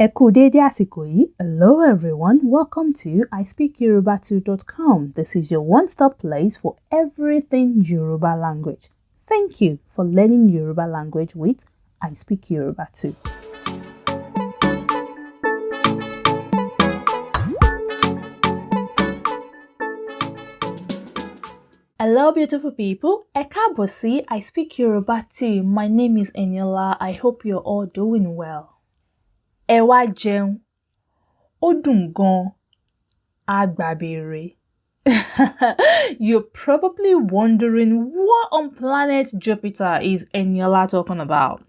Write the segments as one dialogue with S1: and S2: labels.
S1: Ẹ kú dédé àsìkò yìí. Hello everyone, welcome to ispeakyoruba2.com. This is your one-stop place for everything Yoruba language. Thank you for learning Yoruba language with I Speak Yoruba Too. Hello beautiful people, ẹ káàbọ̀ sí I Speak Yoruba Too. My name is Eniola. I hope you're all doing well. Ẹ wá jẹun, ó dùn gan, á gbàbèrè. You're probably wondering what on planet Jupiter is Eniola talking about.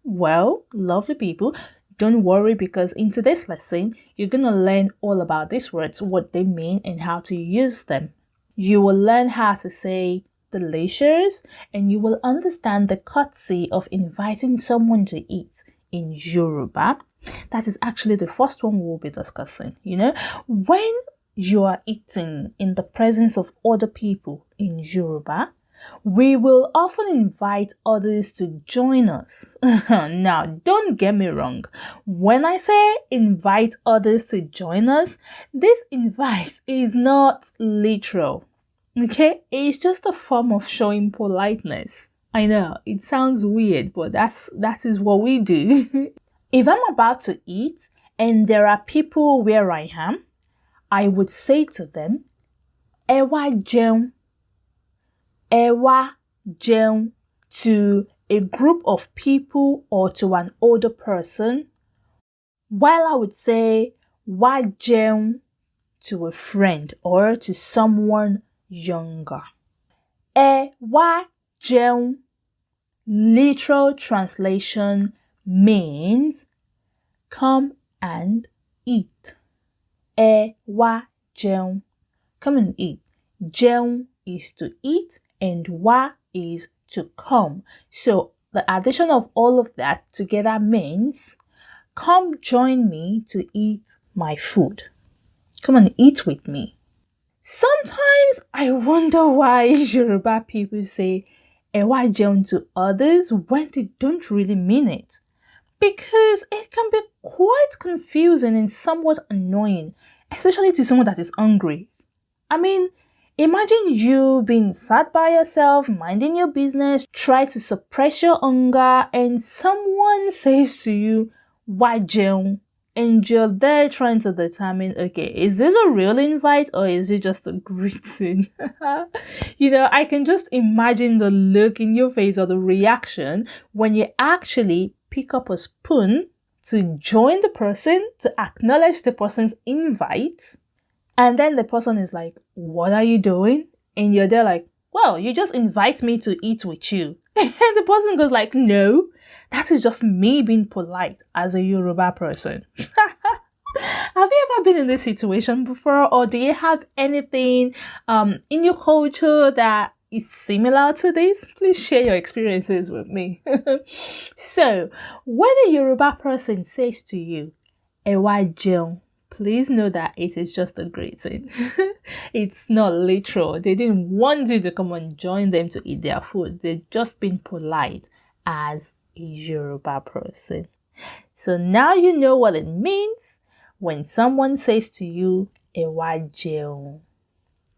S1: Well, lovely people, don't worry because in today's lesson, you're going to learn all about these words, what they mean and how to use them. You will learn how to say delicious and you will understand the courtesy of inviting someone to eat in Yoruba. That is actually the first one we'll be discussing. When you are eating in the presence of other people in Yoruba, we will often invite others to join us. Now, don't get me wrong. When I say invite others to join us, this invite is not literal. Okay? It's just a form of showing politeness. I know, it sounds weird, but that is what we do. If I'm about to eat and there are people where I am, I would say to them, Ẹ wá jẹun. Ẹ wá jẹun, to a group of people or to an older person, while I would say wá jẹun to a friend or to someone younger. Ẹ wá jẹun, literal translation, means come and eat. Ẹ wá jẹun, come and eat. Jẹun is to eat and wá is to come. So the addition of all of that together means come join me to eat my food. Come and eat with me. Sometimes I wonder why Yoruba people say Ẹ wá jẹun to others when they don't really mean it. Because it can be quite confusing and somewhat annoying, especially to someone that is hungry. I mean, imagine you being sat by yourself, minding your business, try to suppress your hunger, and someone says to you, wá jẹun, and you're there trying to determine, okay, is this a real invite or is it just a greeting? I can just imagine the look in your face or the reaction when you actually pick up a spoon to join the person, to acknowledge the person's invite. And then the person is like, what are you doing? And you're there like, well, you just invite me to eat with you. And the person goes like, no, that is just me being polite as a Yoruba person. Have you ever been in this situation before? Or do you have anything in your culture that is similar to this? Please share your experiences with me. So, when a Yoruba person says to you, Ẹ wá jẹun, please know that it is just a greeting. It's not literal. They didn't want you to come and join them to eat their food. They're just being polite as a Yoruba person. So now you know what it means when someone says to you, Ẹ wá jẹun,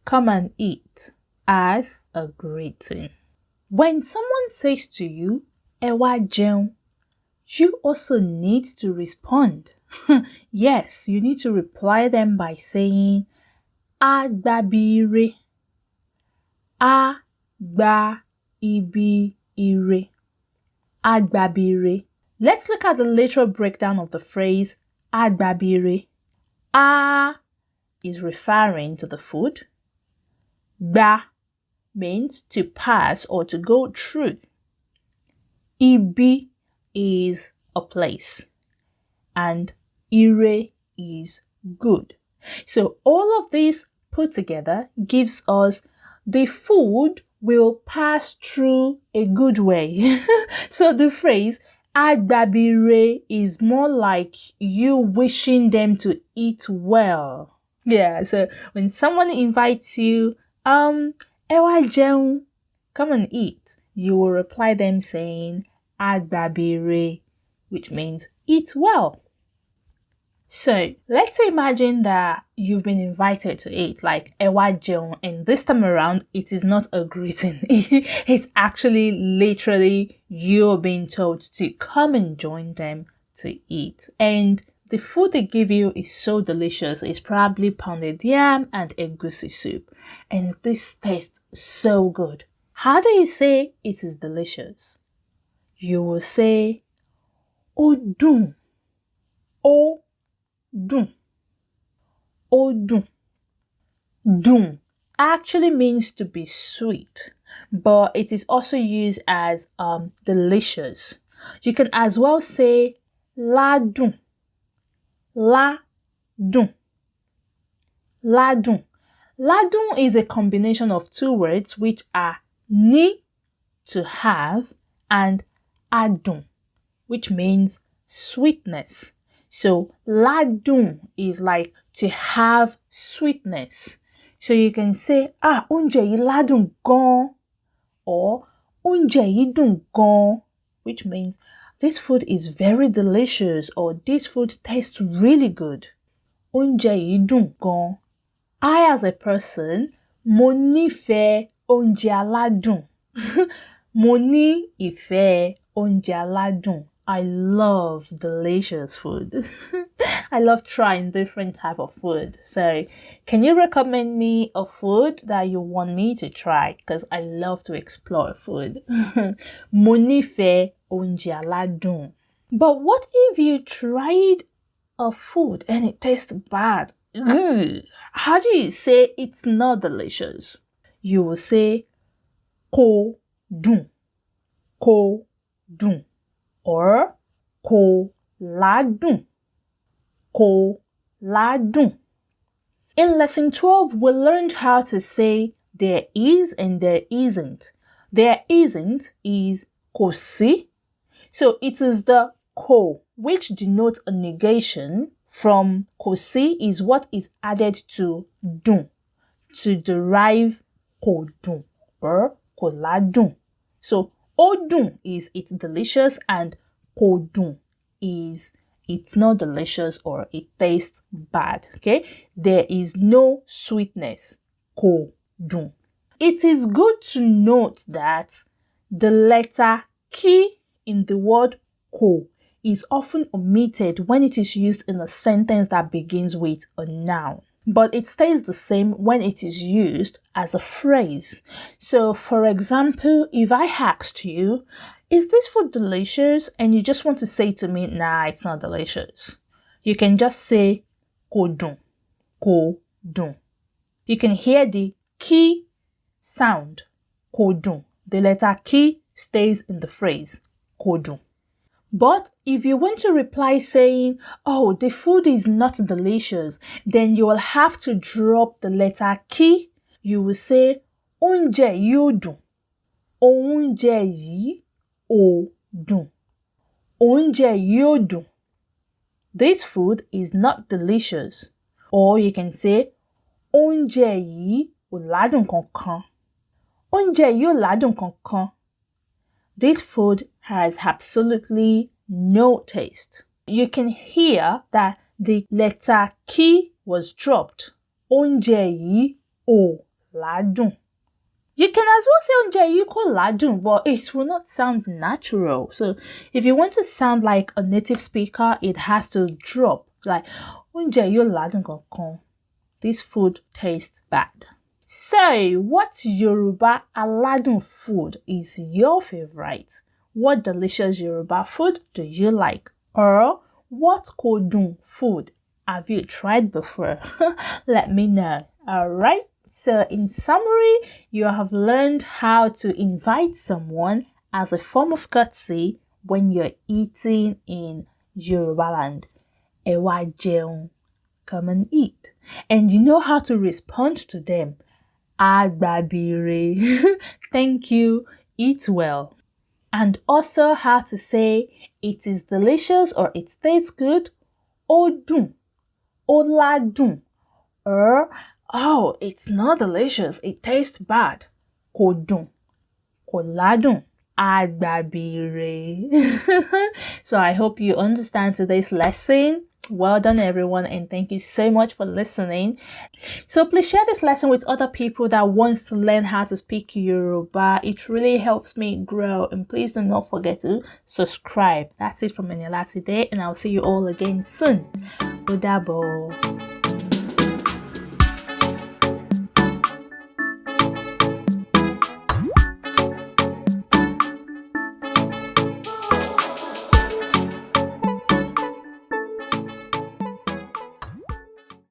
S1: come and eat, as a greeting. When someone says to you, Ẹ wá jẹun, you also need to respond. Yes, you need to reply them by saying, Á gbàbìrè. Á gbàbìrè. Á gbàbìrè. Let's look at the literal breakdown of the phrase Á gbàbìrè. Á is referring to the food. Gbà means to pass or to go through. Ibi is a place. And ire is good. So all of this put together gives us the food will pass through a good way. So the phrase Á gbàbìrè is more like you wishing them to eat well. Yeah, so when someone invites you, Ẹ wá jẹun, come and eat, you will reply them saying Á gbàbìrè, which means eat well. So let's imagine that you've been invited to eat, like Ewa Jeon, and this time around, it is not a greeting. It's actually literally you're being told to come and join them to eat. And the food they give you is so delicious. It's probably pounded yam and egusi soup. And this tastes so good. How do you say it is delicious? You will say, Adùn. Adùn. Adùn. Dùn actually means to be sweet, but it is also used as delicious. You can as well say ládùn. Ládùn. Ládùn. Ládùn is a combination of two words which are ní, to have, and adùn, which means sweetness. So ládùn is like to have sweetness. So you can say, oúnjẹ yìí ládùn gan, or oúnjẹ yìí dùn gan, which means this food is very delicious, or this food tastes really good. Oúnjẹ yìí dùn gan. I, as a person, mo nífẹ̀ẹ́ oúnjẹ aládùn. Mo ní ìfẹ́ oúnjẹ aládùn. I love delicious food. I love trying different type of food. So, can you recommend me a food that you want me to try? Because I love to explore food. Mo nífẹ̀ẹ́ oúnjẹ aládùn. But what if you tried a food and it tastes bad? Ugh. How do you say it's not delicious? You will say kò dùn. Kò dùn. Or kò ládùn. Kò ládùn. In lesson 12, we learned how to say there is and there isn't. There isn't is kò sí. So it is the kò which denotes a negation from kò sí is what is added to dùn to derive kò dùn or kò ládùn. So Adùn is it's delicious and kò dùn is it's not delicious or it tastes bad. Okay, there is no sweetness. Kò dùn. It is good to note that the letter ki in the word kò is often omitted when it is used in a sentence that begins with a noun. But it stays the same when it is used as a phrase. So, for example, if I asked you, is this food delicious? And you just want to say to me, nah, it's not delicious. You can just say, kò dùn. Kò dùn. You can hear the ki sound, kò dùn. The letter ki stays in the phrase, kò dùn. But if you want to reply saying, oh, the food is not delicious, then you will have to drop the letter ki. You will say, oúnjẹ yìí ò dùn. Oúnjẹ yìí ò dùn. Oúnjẹ yìí ò dùn. This food is not delicious. Or you can say, oúnjẹ yìí ò ládùn kankan. Oúnjẹ yìí ò ládùn kankan. This food has absolutely no taste. You can hear that the letter ki was dropped. Oúnjẹ yìí ò ládùn. You can as well say oúnjẹ yìí kò ládùn, but it will not sound natural. So if you want to sound like a native speaker, it has to drop. Like, oúnjẹ yìí ò ládùn kankan. This food tastes bad. So, what Yoruba aládùn food is your favorite? What delicious Yoruba food do you like? Or what kò dùn food have you tried before? Let me know. Alright? So, in summary, you have learned how to invite someone as a form of courtesy when you're eating in Yoruba land. Ẹ̀wá jẹun. Come and eat. And you know how to respond to them. Agbabire. Thank you. Eat well. And also how to say it is delicious or it tastes good. Adùn. Ládùn. Or, oh, it's not delicious. It tastes bad. Kò dùn. Kò ládùn. Agbabire. So I hope you understand today's lesson. Well done, everyone, and thank you so much for listening. So please share this lesson with other people that wants to learn how to speak Yoruba. It really helps me grow, and please do not forget to subscribe. That's it from Eniola today, and I'll see you all again soon. Ó dàbọ̀.